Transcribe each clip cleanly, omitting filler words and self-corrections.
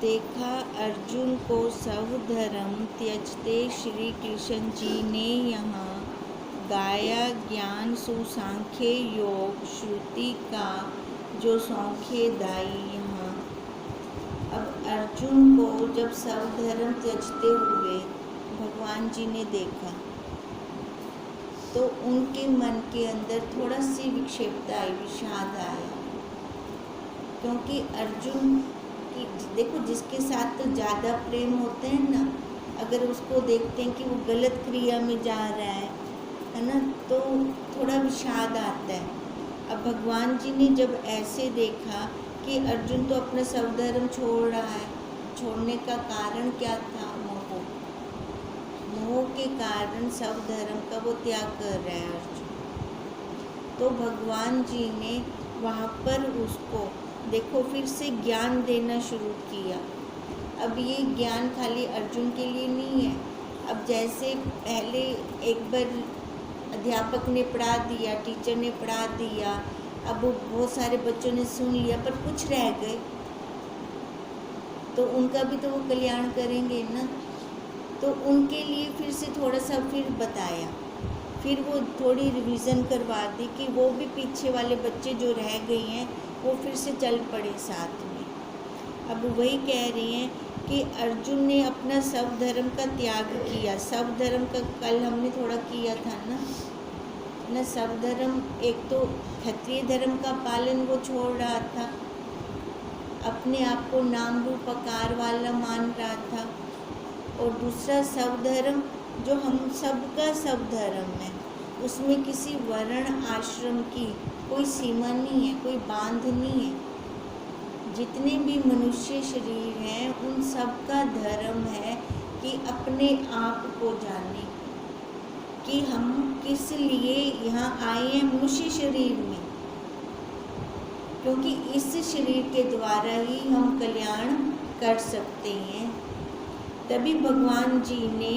देखा अर्जुन को सब धर्म त्यजते श्री कृष्ण जी ने यहाँ गाया ज्ञान सुसांख्य योग श्रुति का जो सांख्यदायी यहाँ। अब अर्जुन को जब सब धर्म त्यजते हुए भगवान जी ने देखा तो उनके मन के अंदर थोड़ा सी विक्षेपता आई, विषाद आया, क्योंकि अर्जुन की देखो जिसके साथ तो ज़्यादा प्रेम होते हैं ना, अगर उसको देखते हैं कि वो गलत क्रिया में जा रहा है ना, तो थोड़ा विषाद आता है। अब भगवान जी ने जब ऐसे देखा कि अर्जुन तो अपना सब धर्म छोड़ रहा है, छोड़ने का कारण क्या था? मोह के कारण सब धर्म का वो त्याग कर रहा है अर्जुन। तो भगवान जी ने वहाँ पर उसको देखो फिर से ज्ञान देना शुरू किया। अब ये ज्ञान खाली अर्जुन के लिए नहीं है। अब जैसे पहले एक बार अध्यापक ने पढ़ा दिया, टीचर ने पढ़ा दिया, अब बहुत सारे बच्चों ने सुन लिया पर कुछ रह गए, तो उनका भी तो वो कल्याण करेंगे ना। तो उनके लिए फिर से थोड़ा सा फिर बताया, फिर वो थोड़ी रिवीजन करवा दी कि वो भी पीछे वाले बच्चे जो रह गए हैं वो फिर से चल पड़े साथ में। अब वही कह रही हैं कि अर्जुन ने अपना सब धर्म का त्याग किया। सब धर्म का कल हमने थोड़ा किया था ना, सब धर्म एक तो क्षत्रिय धर्म का पालन वो छोड़ रहा था, अपने आप को नाम रूप आकार वाला मान रहा था, और दूसरा सब धर्म जो हम सबका सब धर्म है, उसमें किसी वर्ण आश्रम की कोई सीमा नहीं है, कोई बांध नहीं है। जितने भी मनुष्य शरीर हैं उन सब का धर्म है कि अपने आप को जाने कि हम किस लिए यहाँ आए हैं मनुष्य शरीर में, क्योंकि इस शरीर के द्वारा ही हम कल्याण कर सकते हैं। तभी भगवान जी ने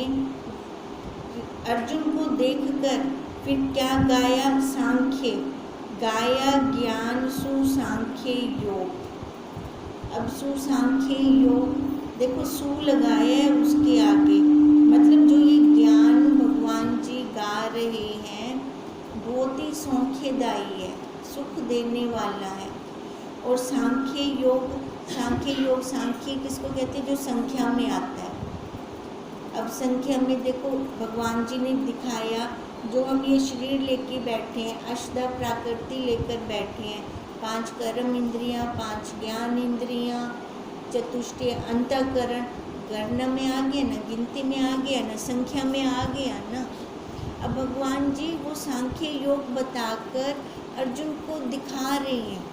अर्जुन को देखकर फिर क्या गाया? सांख्य गाया, ज्ञान सुसांख्य योग। अब सुसांख्य योग देखो सु लगाया है उसके आगे, मतलब जो ये ज्ञान भगवान जी गा रहे हैं बहुत ही सौख्यदायी है, सुख देने वाला है। और सांख्य योग, सांख्य किसको कहते हैं? जो संख्या में आता है। अब संख्या में देखो भगवान जी ने दिखाया, जो हम ये शरीर लेके बैठे हैं, अष्टा प्रकृति लेकर बैठे हैं, 5 कर्म इंद्रियां, 5 ज्ञान इंद्रियां, चतुष्टय अंतःकरण, गणना में आ गया ना, गिनती में आ गया ना, संख्या में आ गया ना। अब भगवान जी वो सांख्य योग बताकर अर्जुन को दिखा रहे हैं।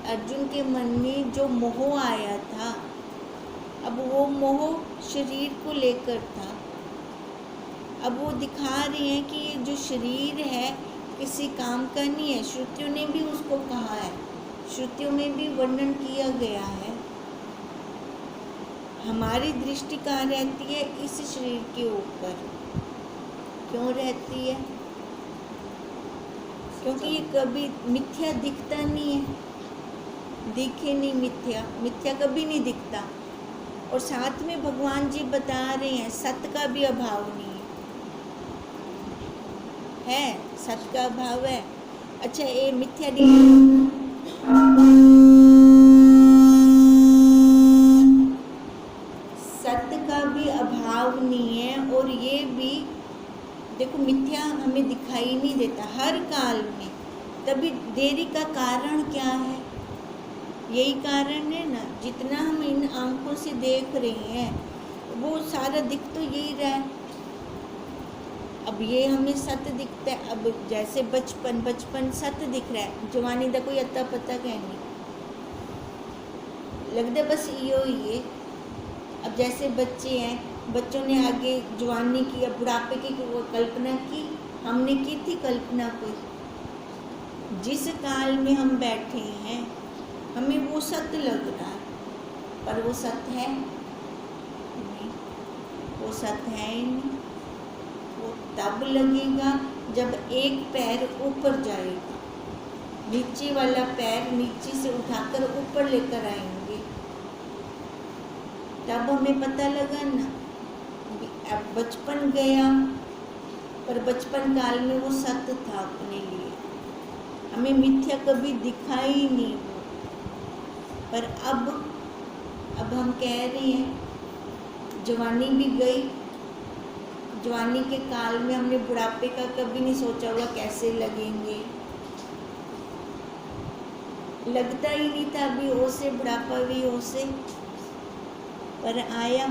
अर्जुन के मन में जो मोह आया था, अब वो मोह शरीर को लेकर था। अब वो दिखा रही हैं कि ये जो शरीर है किसी काम का नहीं है। श्रुतियों ने भी उसको कहा है, श्रुतियों में भी वर्णन किया गया है। हमारी दृष्टि कहाँ रहती है? इस शरीर के ऊपर। क्यों रहती है? क्योंकि ये कभी मिथ्या दिखता नहीं है, दिखे नहीं मिथ्या, मिथ्या कभी नहीं दिखता। और साथ में भगवान जी बता रहे हैं सत्य का भी अभाव नहीं है, सत्य का अभाव है। अच्छा ये मिथ्या सत्य का भी अभाव नहीं है। और ये भी देखो मिथ्या हमें दिखाई नहीं देता हर काल में। तभी देरी का कारण क्या है? यही कारण है ना, जितना हम इन आंखों से देख रहे हैं वो सारा दिख तो यही रहा है। अब ये हमें सत्य दिखता है। अब जैसे बचपन सत्य दिख रहा है, जवानी का कोई अता पता कहनी लगता बस यो ही है। अब जैसे बच्चे हैं, बच्चों ने आगे जवानी की, अब बुढ़ापे की कल्पना की, हमने की थी कल्पना कोई? जिस काल में हम बैठे हैं हमें वो सत्य लग रहा है, पर वो सत्य है नहीं, वो सत्य है ही नहीं। वो तब लगेगा जब एक पैर ऊपर जाएगा, नीचे वाला पैर नीचे से उठाकर ऊपर लेकर आएंगे, तब हमें पता लगा ना। अब बचपन गया, पर बचपन काल में वो सत्य था अपने लिए, हमें मिथ्या कभी दिखा ही नहीं वो। पर अब हम कह रहे हैं, जवानी भी गई, जवानी के काल में हमने बुढ़ापे का कभी नहीं सोचा हुआ कैसे लगेंगे, लगता ही नहीं था अभी हो से बुढ़ापा भी हो से, पर आया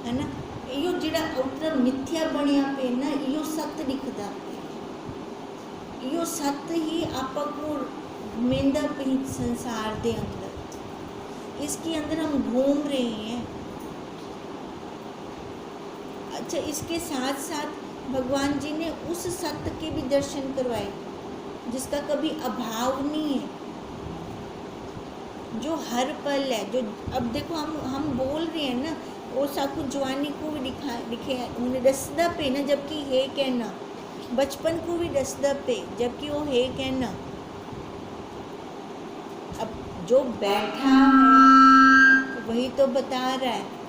है ना। यो जिड़ा उतर मिथ्या बनिया पे ना, यो सत्य दिखता पे, यो सत्य ही आपा को मेंदा पे संसार दे अंदर, इसके अंदर हम घूम रहे हैं। अच्छा, इसके साथ साथ भगवान जी ने उस सत्य के भी दर्शन करवाए जिसका कभी अभाव नहीं है, जो हर पल है। जो अब देखो हम बोल रहे हैं ना, वो साकू जवानी को भी दिखे उन्हें दसदा पे ना, जबकि है कहना, बचपन को भी दसदा पे जबकि वो है कहना। अब जो बैठा है वही तो बता रहा है।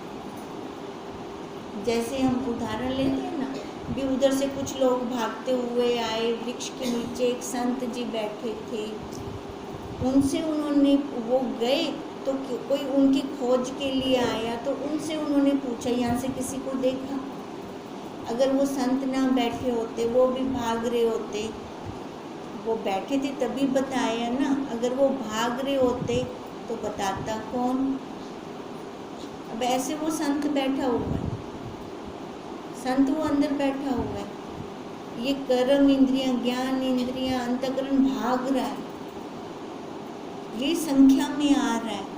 जैसे हम उदाहरण लेते हैं ना, भी उधर से कुछ लोग भागते हुए आए, वृक्ष के नीचे एक संत जी बैठे थे, उनसे उन्होंने वो गए तो कोई उनकी खोज के लिए आया, तो उनसे उन्होंने पूछा यहाँ से किसी को देखा। अगर वो संत ना बैठे होते, वो भी भाग रहे होते, वो बैठे थे तभी बताया ना, अगर वो भाग रहे होते तो बताता कौन। अब ऐसे वो संत बैठा हुआ है, संत वो अंदर बैठा हुआ है, ये कर्म इंद्रियां, ज्ञान इंद्रियां, अंतःकरण भाग रहा है, ये संख्या में आ रहा है।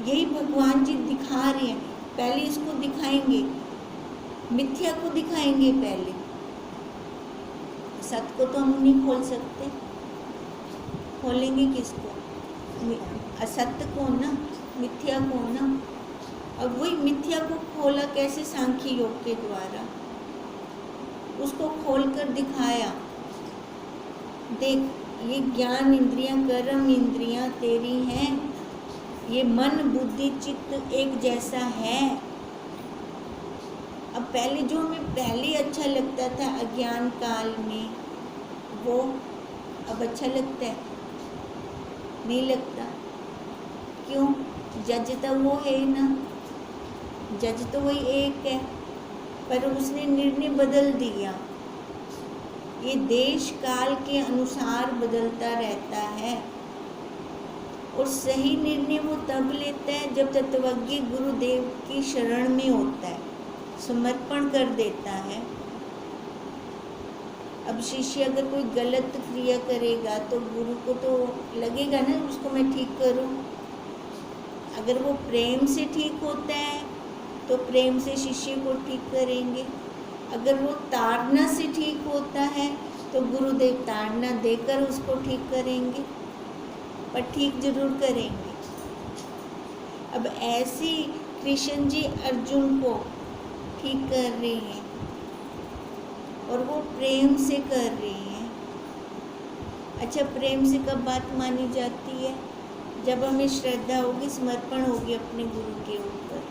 यही भगवान जी दिखा रहे हैं। पहले इसको दिखाएंगे, मिथ्या को दिखाएंगे पहले, सत्य को तो हम नहीं खोल सकते, खोलेंगे किसको? असत्य को ना, मिथ्या को ना। अब वही मिथ्या को खोला कैसे? सांख्य योग के द्वारा उसको खोलकर दिखाया, देख ये ज्ञान इंद्रियां, कर्म इंद्रियां तेरी हैं, ये मन बुद्धि चित्त एक जैसा है। अब पहले जो हमें पहले अच्छा लगता था अज्ञान काल में, वो अब अच्छा लगता है? नहीं लगता। क्यों? जज तो वो है ना, जज तो वही एक है, पर उसने निर्णय बदल दिया। ये देश काल के अनुसार बदलता रहता है, और सही निर्णय वो तब लेता है जब तत्वज्ञ गुरुदेव की शरण में होता है, समर्पण कर देता है। अब शिष्य अगर कोई गलत क्रिया करेगा तो गुरु को तो लगेगा ना उसको मैं ठीक करूं। अगर वो प्रेम से ठीक होता है तो प्रेम से शिष्य को ठीक करेंगे। अगर वो ताड़ना से ठीक होता है तो गुरुदेव ताड़ना देकर उसको ठीक करेंगे, पर ठीक जरूर करेंगे। अब ऐसे कृष्ण जी अर्जुन को ठीक कर रहे हैं, और वो प्रेम से कर रहे हैं। अच्छा, प्रेम से कब बात मानी जाती है? जब हमें श्रद्धा होगी, समर्पण होगी अपने गुरु के ऊपर।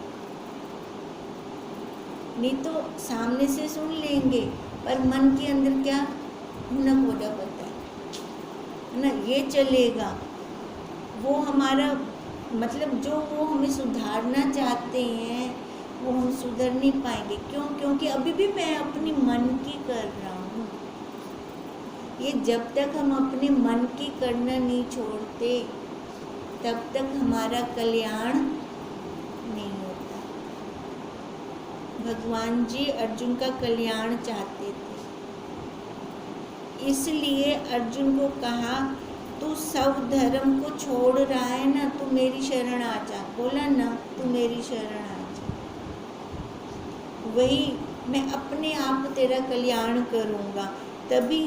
नहीं तो सामने से सुन लेंगे, पर मन के अंदर क्या हुनक हो जा पता है ना, ये चलेगा। वो हमारा मतलब जो वो हमें सुधारना चाहते हैं वो हम सुधर नहीं पाएंगे। क्यों? क्योंकि अभी भी मैं अपनी मन की कर रहा हूँ। ये जब तक हम अपने मन की करना नहीं छोड़ते तब तक हमारा कल्याण नहीं होता। भगवान जी अर्जुन का कल्याण चाहते थे, इसलिए अर्जुन को कहा तू सब धर्म को छोड़ रहा है ना, तू मेरी शरण आ जा। बोला ना, तू मेरी शरण आ जा, वही मैं अपने आप तेरा कल्याण करूँगा। तभी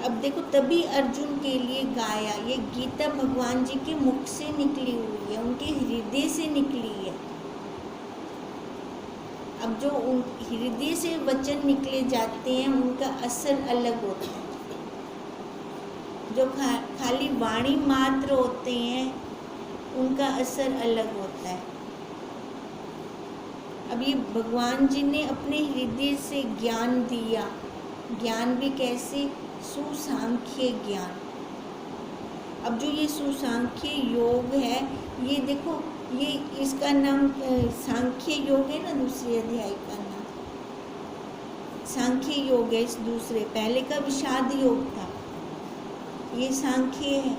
अब देखो, तभी अर्जुन के लिए गाया। ये गीता भगवान जी के मुख से निकली हुई है, उनके हृदय से निकली है। अब जो उन हृदय से वचन निकले जाते हैं उनका असर अलग होता है। जो खाली वाणी मात्र होते हैं उनका असर अलग होता है। अब ये भगवान जी ने अपने हृदय से ज्ञान दिया। ज्ञान भी कैसे? सुसांख्य ज्ञान। अब जो ये सुसांख्य योग है, ये देखो, ये इसका नाम सांख्य योग है ना, दूसरे अध्याय का नाम सांख्य योग है। इस दूसरे, पहले का विषाद योग था, ये सांख्य है।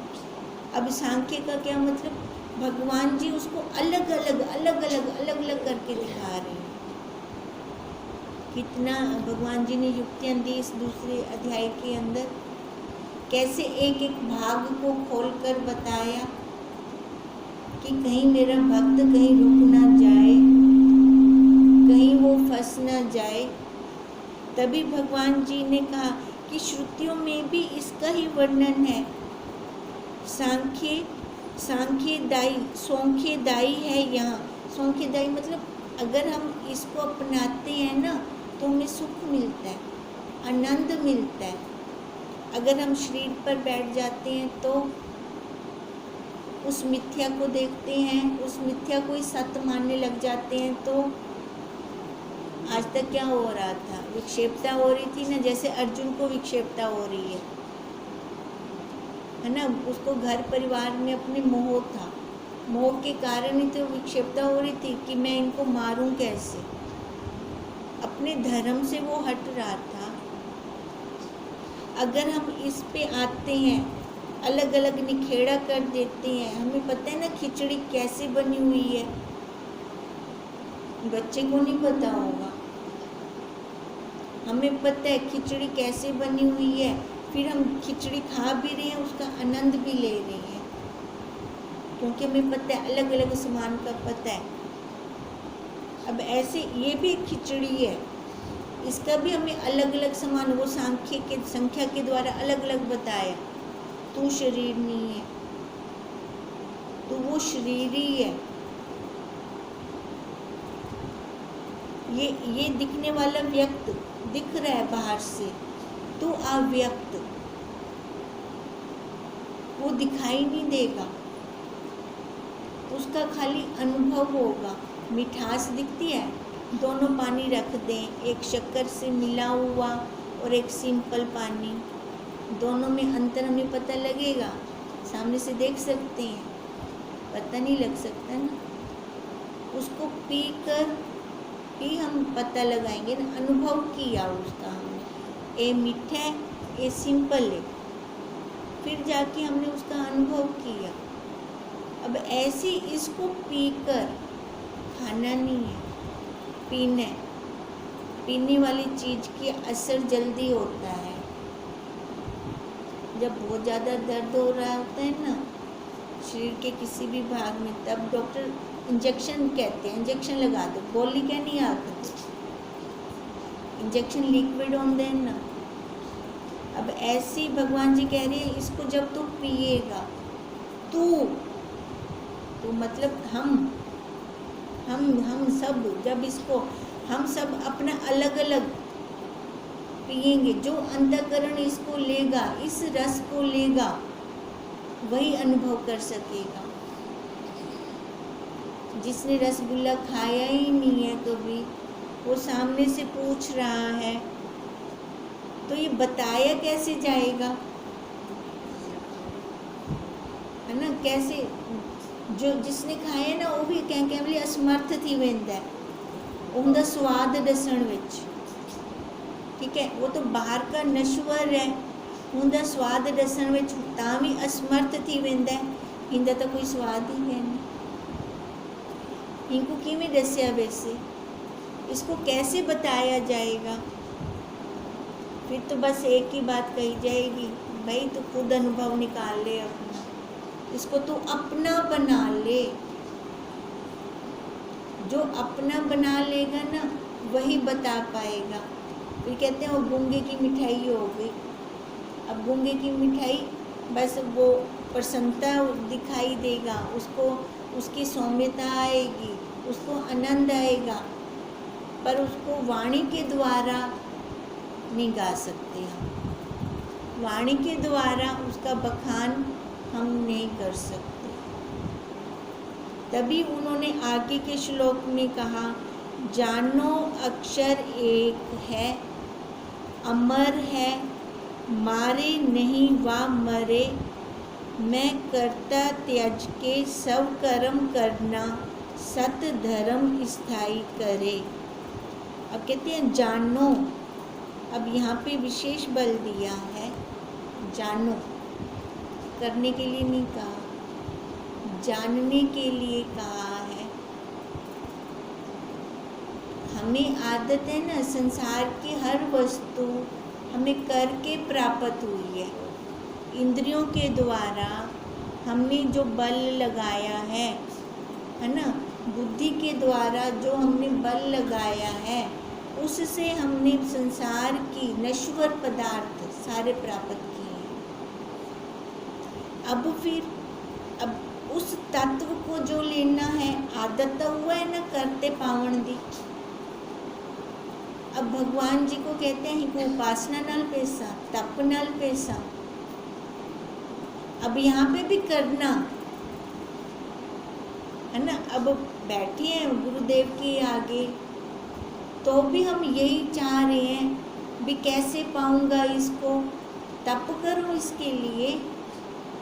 अब सांख्य का क्या मतलब? भगवान जी उसको अलग अलग करके दिखा रहे हैं। कितना भगवान जी ने युक्तियाँ दी इस दूसरे अध्याय के अंदर, कैसे एक एक भाग को खोलकर बताया कि कहीं मेरा भक्त कहीं रुक ना जाए, कहीं वो फंस ना जाए। तभी भगवान जी ने कहा कि श्रुतियों में भी इसका ही वर्णन है। सौंख्यदायी है यहाँ। सौंख्यदायी मतलब अगर हम इसको अपनाते हैं ना तो हमें सुख मिलता है, आनंद मिलता है। अगर हम शरीर पर बैठ जाते हैं तो उस मिथ्या को देखते हैं, उस मिथ्या को ही सत्य मानने लग जाते हैं, तो आज तक क्या हो रहा था? विक्षेपता हो रही थी ना, जैसे अर्जुन को विक्षेपता हो रही है ना। उसको घर परिवार में अपने मोह था, मोह के कारण ही तो विक्षेपता हो रही थी कि मैं इनको मारूं कैसे। अपने धर्म से वो हट रहा था। अगर हम इस पे आते हैं, अलग अलग निखेड़ा कर देते हैं, हमें पता है ना खिचड़ी कैसे बनी हुई है, बच्चे को नहीं पता होगा, हमें पता है खिचड़ी कैसे बनी हुई है, फिर हम खिचड़ी खा भी रहे हैं, उसका आनंद भी ले रहे हैं, क्योंकि हमें पता है, अलग अलग सामान का पता है। अब ऐसे ये भी खिचड़ी है, इसका भी हमें अलग अलग सामान, वो संख्या के द्वारा अलग अलग बताया। तू शरीर नहीं है, तो वो शरीर ही है। ये दिखने वाला व्यक्त दिख रहा है बाहर से, तो अव्यक्त, वो दिखाई नहीं देगा, उसका खाली अनुभव होगा। मिठास दिखती है, दोनों पानी रख दें, एक शक्कर से मिला हुआ और एक सिंपल पानी, दोनों में अंतर हमें पता लगेगा? सामने से देख सकते हैं? पता नहीं लग सकता ना। उसको पीकर ही हम पता लगाएंगे ना, अनुभव किया उसका हमने, ये मीठा है, ये सिंपल है, फिर जाके हमने उसका अनुभव किया। अब ऐसे इसको पीकर, खाना नहीं है, पीने वाली चीज़ की असर जल्दी होता है। जब बहुत ज़्यादा दर्द हो रहा होता है ना शरीर के किसी भी भाग में, तब डॉक्टर इंजेक्शन कहते हैं, इंजेक्शन लगा दो, गोली क्या नहीं आती, इंजेक्शन लिक्विड होते हैं ना। अब ऐसे ही भगवान जी कह रहे हैं, इसको जब तू पिएगा, तो मतलब हम सब, जब इसको हम सब अपना अलग अलग पिएंगे, जो अंतःकरण इसको लेगा, इस रस को लेगा, वही अनुभव कर सकेगा। जिसने रसगुल्ला खाया ही नहीं है कभी, वो सामने से पूछ रहा है, तो ये बताया कैसे जाएगा, है ना? कैसे? जो जिसने खाया ना वो भी केवल असमर्थ थी वेंदा है, उनका स्वाद दसण विच, ठीक है, वो तो बाहर का नश्वर है, उनका स्वाद दसण विच तां भी असमर्थ थी वेंदा है। इनका तो कोई स्वाद ही है नहीं, इनको किवें दस्या वैसे, इसको कैसे बताया जाएगा? फिर तो बस एक ही बात कही जाएगी, भाई तो खुद अनुभव निकाल ले अपना, इसको तो अपना बना ले। जो अपना बना लेगा ना वही बता पाएगा। फिर कहते हैं वो गूंगे की मिठाई हो गई। अब गूंगे की मिठाई बस वो प्रसन्नता दिखाई देगा, उसको उसकी सौम्यता आएगी, उसको आनंद आएगा, पर उसको वाणी के द्वारा नहीं गा सकते हम, वाणी के द्वारा उसका बखान हम नहीं कर सकते। तभी उन्होंने आगे के श्लोक में कहा जानो अक्षर एक है, अमर है, मारे नहीं वा मरे, मैं करता त्यज के सब कर्म करना, सत धर्म स्थायी करे। अब कहते हैं जानो, अब यहाँ पे विशेष बल दिया है, जानो, करने के लिए नहीं कहा, जानने के लिए कहा है। हमें आदत है ना, संसार की हर वस्तु हमें करके प्राप्त हुई है, इंद्रियों के द्वारा हमने जो बल लगाया है ना, बुद्धि के द्वारा जो हमने बल लगाया है, उससे हमने संसार की नश्वर पदार्थ सारे प्राप्त किए हैं। अब उस तत्व को जो लेना है, आदत तो हुआ है ना करते पावण दी। अब भगवान जी को कहते हैं कि उपासना नाल पैसा, तप नाल पैसा। अब यहाँ पे भी करना है ना। अब बैठे हैं गुरुदेव के आगे, तो भी हम यही चाह रहे हैं भी कैसे पाऊंगा इसको, तप करूं इसके लिए,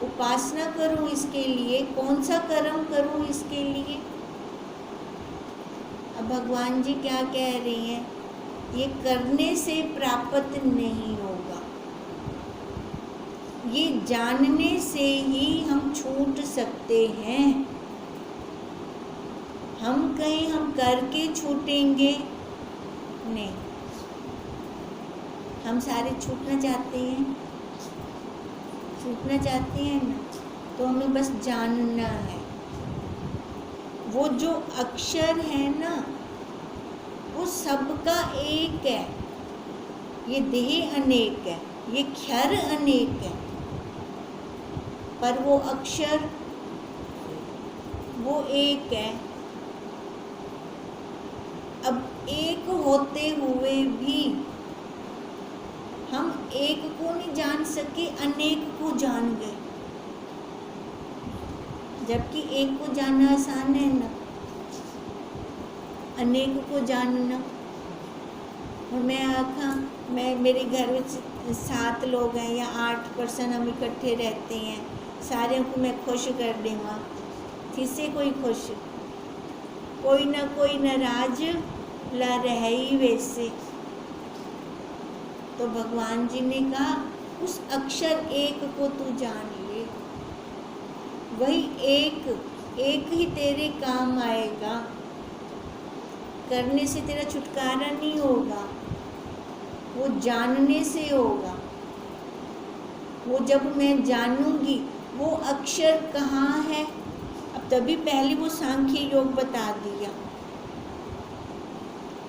उपासना करूं इसके लिए, कौन सा कर्म करूं इसके लिए। अब भगवान जी क्या कह रहे हैं, ये करने से प्राप्त नहीं होगा, ये जानने से ही हम छूट सकते हैं। हम कहीं हम करके छूटेंगे नहीं, हम सारे छूटना चाहते हैं, छूटना चाहते हैं ना, तो हमें बस जानना है। वो जो अक्षर है ना, वो सबका एक है, ये देह अनेक है, ये क्षर अनेक है, पर वो अक्षर वो एक है। अब एक होते हुए भी हम एक को नहीं जान सके, अनेक को जान गए, जबकि एक को जानना आसान है ना, अनेक को जानना। और मैं आखा, मेरे घर में 7 लोग हैं या 8 पर्सन हम इकट्ठे रहते हैं, सारे को मैं खुश कर देवा, किसी कोई खुश, कोई ना कोई नाराज ला रह ही वैसे। तो भगवान जी ने कहा उस अक्षर एक को तू जान ले, वही एक ही तेरे काम आएगा। करने से तेरा छुटकारा नहीं होगा, वो जानने से होगा। वो जब मैं जानूंगी वो अक्षर कहाँ है, अब तभी पहले वो सांख्य योग बता दिया,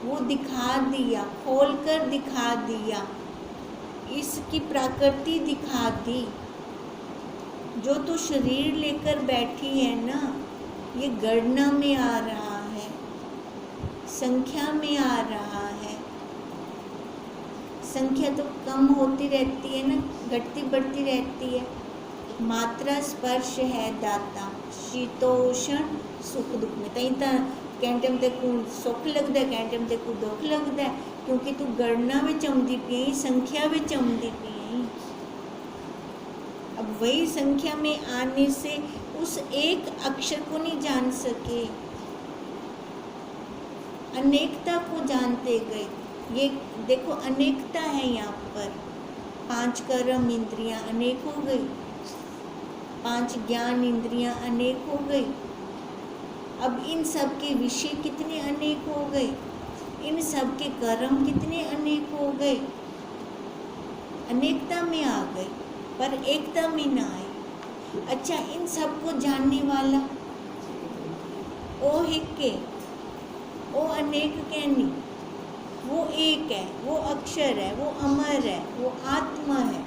वो दिखा दिया, खोल कर दिखा दिया, इसकी प्रकृति दिखा दी। जो तो शरीर लेकर बैठी है ना, ये गणना में आ रहा है, संख्या में आ रहा है। संख्या तो कम होती रहती है ना, घटती बढ़ती रहती है। मात्रा स्पर्श है दाता, शीतोष्ण सुख दुख में कहीं कैं टाइम ते को सुख लगता है, कैं टाइम ते को दुख लगता है, क्योंकि तू गणना में आउंदी पई, संख्या में आउंदी पई। अब वही संख्या में आने से उस एक अक्षर को नहीं जान सके, अनेकता को जानते गए। ये देखो अनेकता है यहाँ पर, 5 कर्म इंद्रियां अनेक हो गई, 5 ज्ञान इंद्रियां अनेक हो गई। अब इन सब के विषय कितने अनेक हो गए, इन सब के कर्म कितने अनेक हो गए। अनेकता में आ गए पर एकता में ना आए। अच्छा, इन सब को जानने वाला ओ हिक्के, वो अनेक कहनी, वो एक है, वो अक्षर है, वो अमर है, वो आत्मा है।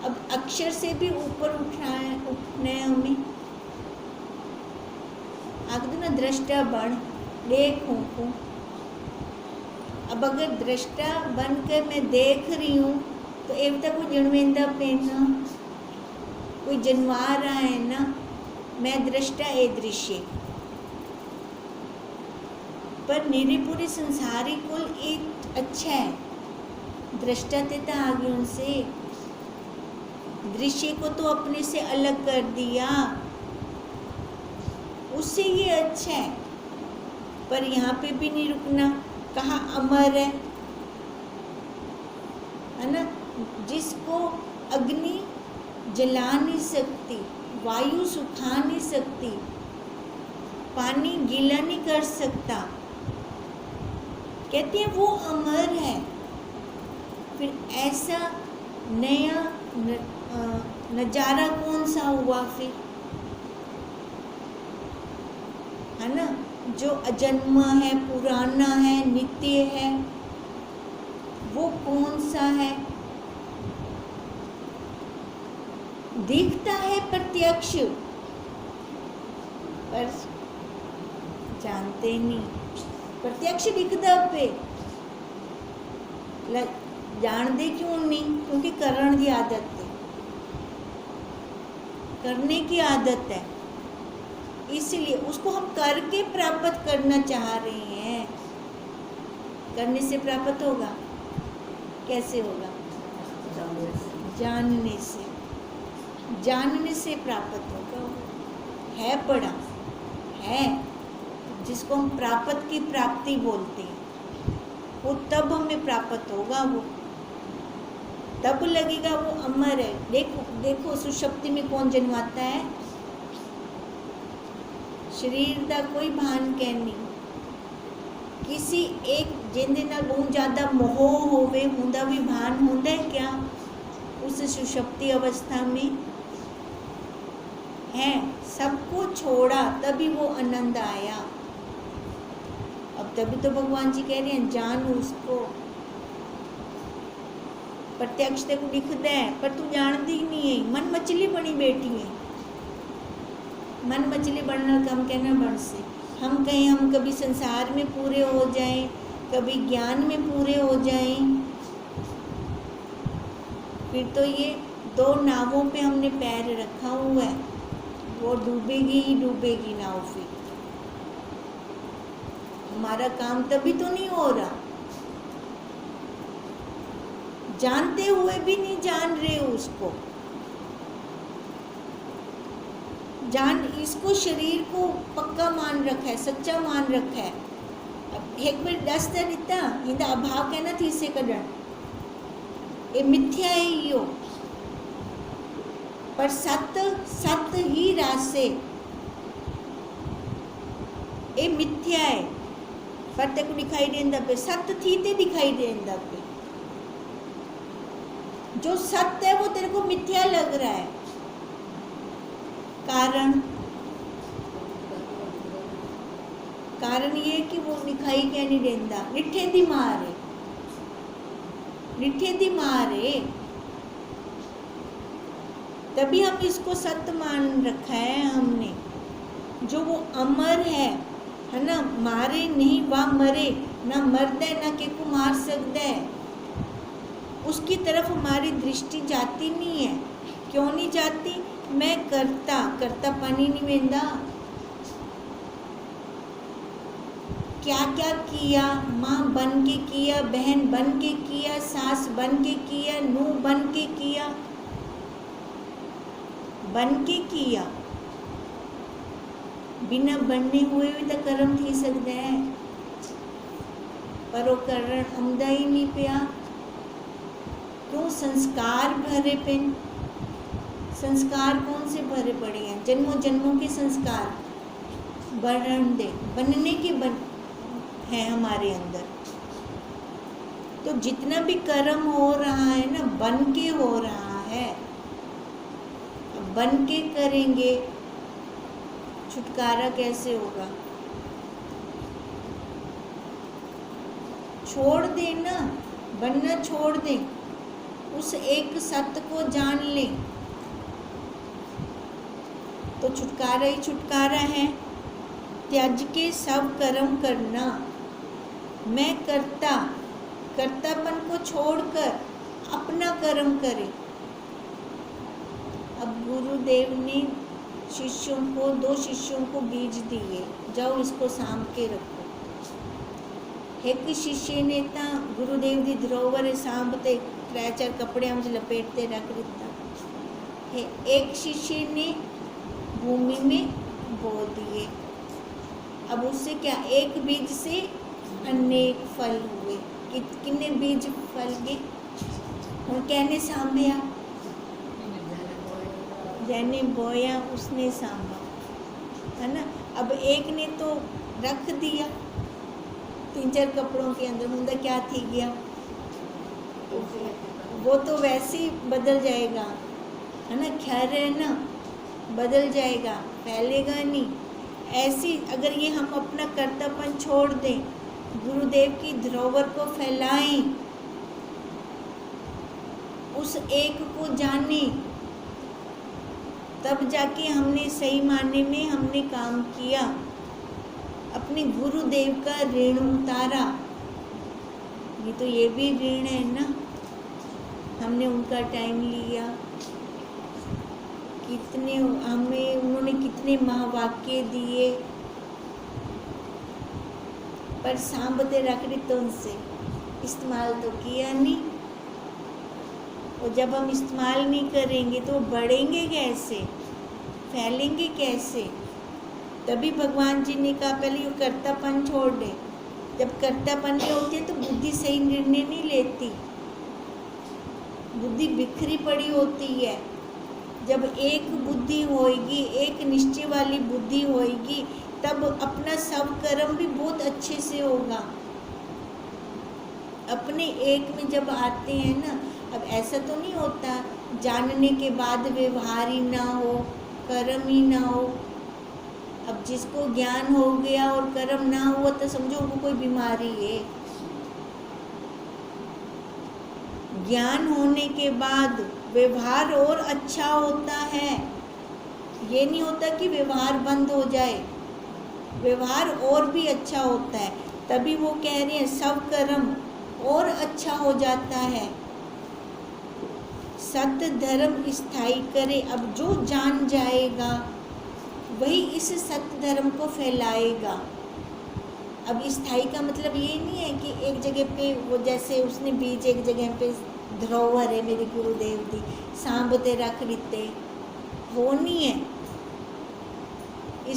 अब अक्षर से भी ऊपर उठना है हमें। आख दो ना, दृष्टा बन, देखूं को। अब अगर दृष्टा बनकर मैं देख रही हूँ तो एक तक कोई जन्मेंदा पेना, कोई जनवा रहा है ना, मैं दृष्टा ए दृश्य। पर मेरे पूरे संसारी कुल एक अच्छा है, दृष्टातेता आ गई उनसे, दृश्य को तो अपने से अलग कर दिया, उससे ये अच्छा है। पर यहाँ पे भी नहीं रुकना, कहा अमर है ना, जिसको अग्नि जला नहीं सकती, वायु सुखा नहीं सकती, पानी गीला नहीं कर सकता, कहते हैं वो अमर है। फिर ऐसा नया नजारा कौन सा हुआ फिर, है ना, जो अजन्मा है, पुराना है, नित्य है, वो कौन सा है? दिखता है प्रत्यक्ष, पर जानते नहीं। प्रत्यक्ष दिखता पे जानते क्यों नहीं? क्योंकि करण की आदत है, करने की आदत है, इसलिए उसको हम करके प्राप्त करना चाह रहे हैं। करने से प्राप्त होगा? कैसे होगा? जानने से, जानने से प्राप्त होगा। है पढ़ा है, जिसको हम प्राप्त की प्राप्ति बोलते हैं, वो तब हमें प्राप्त होगा, वो तब लगेगा वो अमर है। देखो देखो सुषुप्ति में कौन जन्माता है? शरीर का कोई भान कह नहीं, किसी एक जिंदे नाल बहुत ज़्यादा मोह होवे हुंदा भी भान होंदा है क्या उस सुषुप्ति अवस्था में? है, सबको छोड़ा तभी वो आनंद आया। अब तभी तो भगवान जी कह रहे हैं जान उसको। प्रत्यक्ष तेको दिखता है पर तू जानती ही नहीं है, मन मछली बनी बैठी है। मन मछली बनना कम कहना बन से हम कहें हम कभी संसार में पूरे हो जाएं, कभी ज्ञान में पूरे हो जाएं, फिर तो ये दो नावों पे हमने पैर रखा हुआ है, वो डूबेगी ही डूबेगी नाव। फिर हमारा काम तभी तो नहीं हो रहा, जानते हुए भी नहीं जान रहे उसको। जान इसको शरीर को पक्का मान रखा है, सच्चा मान रखा है। अब एक बार दस दिता इंदा अभाव कहना थी से कढ़ण ये मिथ्या है यो, पर सत सत ही रासे ये मिथ्या है, पर तेको दिखाई देंदा पे सत्य थी ते दिखाई देंदा पे। जो सत्य है वो तेरे को मिथ्या लग रहा है, कारण ये कि वो दिखाई क्या नहीं देंदा, निठे दी मारे, निठे दी मारे, तभी हम इसको सत्य मान रखा है हमने। जो वो अमर है ना, मारे नहीं वा मरे, ना मरदा है ना के को मार सकता है, उसकी तरफ हमारी दृष्टि जाती नहीं है। क्यों नहीं जाती? मैं करता करता पानी नहीं वेंदा, क्या क्या किया, माँ बन के किया, बहन बन के किया, सास बन के किया, नूह बन के किया, बन के किया, बिना बनने हुए भी तो कर्म थी सकता है, पर वो करण आमदा ही नहीं पिया। क्यों? संस्कार भरे पिन। संस्कार कौन से भरे पड़े हैं? जन्मों जन्मों के संस्कार बढ़न दे, बनने के बन है हमारे अंदर। तो जितना भी कर्म हो रहा है ना, बन के हो रहा है। अब बन के करेंगे, छुटकारा कैसे होगा? छोड़ देना, बनना छोड़ दें, उस एक सत्य को जान लें, तो छुटकारा ही छुटकारा है। त्याज के सब कर्म करना, मैं करता, कर्तापन को छोड़कर अपना कर्म करे। अब गुरुदेव ने शिष्यों को, 2 शिष्यों को बीज दिए, जाओ इसको साँभ के रखो। एक शिष्य ने ता गुरुदेव दी धरोवर सांभ ते 3-4 कपड़ियां में लपेटते रख दिता है। एक शिष्य ने भूमि में बो दिए। अब उससे क्या, एक बीज से अनेक फल हुए। कितने बीज फल गए? और कहने सांभया, जैने बोया उसने सांभा, है ना। अब एक ने तो रख दिया 3-4 कपड़ों के अंदर, मुंदा क्या थी गया, वो तो वैसे ही बदल जाएगा, है ना। खैर है ना, बदल जाएगा, फैलेगा नहीं। ऐसी अगर ये हम अपना कर्तव्यपन छोड़ दें, गुरुदेव की धरोहर को फैलाएं, उस एक को जाने, तब जाके हमने सही मायने में हमने काम किया, अपने गुरुदेव का ऋण उतारा। नहीं तो ये भी ऋण है ना, हमने उनका टाइम लिया, कितने हमें उन्होंने कितने महावाक्य दिए, पर सांभते रख दी तो उनसे इस्तेमाल तो किया नहीं। और जब हम इस्तेमाल नहीं करेंगे तो बढ़ेंगे कैसे, फैलेंगे कैसे? तभी भगवान जी ने कहा पहले ये कर्तापन छोड़ दे। जब कर्तापन नहीं होती है तो बुद्धि सही निर्णय नहीं लेती, बुद्धि बिखरी पड़ी होती है। जब एक बुद्धि होएगी, एक निश्चय वाली बुद्धि होएगी, तब अपना सब कर्म भी बहुत अच्छे से होगा। अपने एक में जब आते हैं ना, अब ऐसा तो नहीं होता जानने के बाद व्यवहार ही ना हो, कर्म ही ना हो। अब जिसको ज्ञान हो गया और कर्म ना हुआ तो समझो वो कोई बीमारी है। ज्ञान होने के बाद व्यवहार और अच्छा होता है। ये नहीं होता कि व्यवहार बंद हो जाए, व्यवहार और भी अच्छा होता है। तभी वो कह रहे हैं सब कर्म और अच्छा हो जाता है। सत्य धर्म स्थायी करे। अब जो जान जाएगा वही इस सत्य धर्म को फैलाएगा। अब स्थायी का मतलब ये नहीं है कि एक जगह पे वो, जैसे उसने बीज एक जगह पे धरोहर है मेरे गुरुदेव दी, सांभते रख देते, वो नहीं है।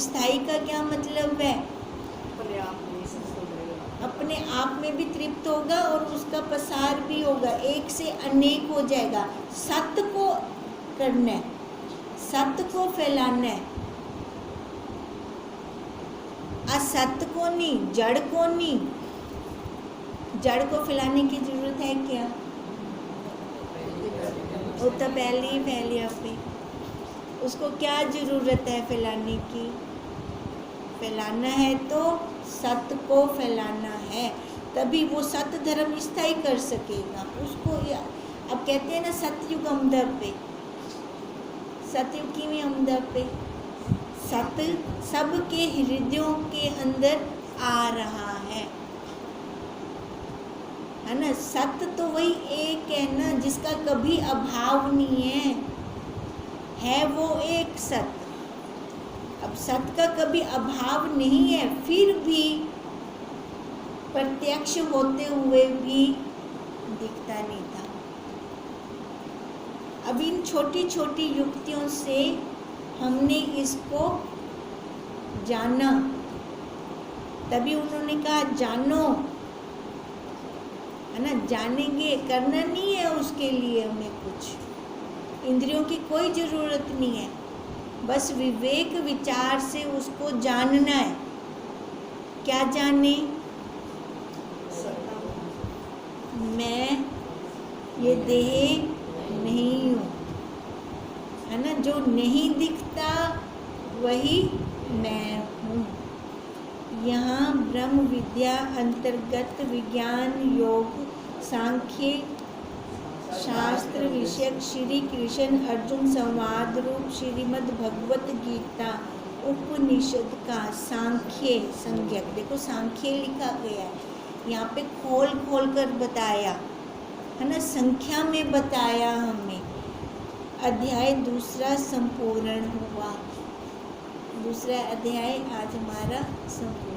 स्थायी का क्या मतलब है? अपने आप में भी तृप्त होगा और उसका प्रसार भी होगा, एक से अनेक हो जाएगा। सत्य को करना है, सत्य को फैलाना है, असत्य को नहीं, जड़ को नहीं। जड़ को फैलाने की जरूरत है क्या? वो तो पहले ही फैली अपनी, उसको क्या जरूरत है फैलाने की? फैलाना है तो सत्य को फैलाना है, तभी वो सत्य धर्म स्थायी कर सकेगा उसको। अब कहते हैं ना सतयुग अमदर पे, सतयुग की में अमदर पे सत्य सबके हृदयों के अंदर आ रहा है ना। सत्य तो वही एक है ना, जिसका कभी अभाव नहीं है वो एक सत्य। अब सत्य का कभी अभाव नहीं है, फिर भी प्रत्यक्ष होते हुए भी दिखता नहीं था। अब इन छोटी छोटी युक्तियों से हमने इसको जाना, तभी उन्होंने कहा जानो, है ना। जानेंगे, करना नहीं है उसके लिए हमें कुछ, इंद्रियों की कोई ज़रूरत नहीं है, बस विवेक विचार से उसको जानना है। क्या जाने? मैं ये देह नहीं हूँ, है ना। जो नहीं दिखता वही मैं हूँ। यहाँ ब्रह्म विद्या अंतर्गत विज्ञान, योग, सांख्य शास्त्र विषयक श्री कृष्ण अर्जुन संवाद रूप श्रीमद् भगवत गीता उपनिषद का सांख्य संज्ञक, देखो सांख्य लिखा गया है यहाँ पे, खोल खोल कर बताया है ना, संख्या में बताया हमें। अध्याय दूसरा संपूर्ण हुआ, दूसरा अध्याय आज हमारा संपूर्ण।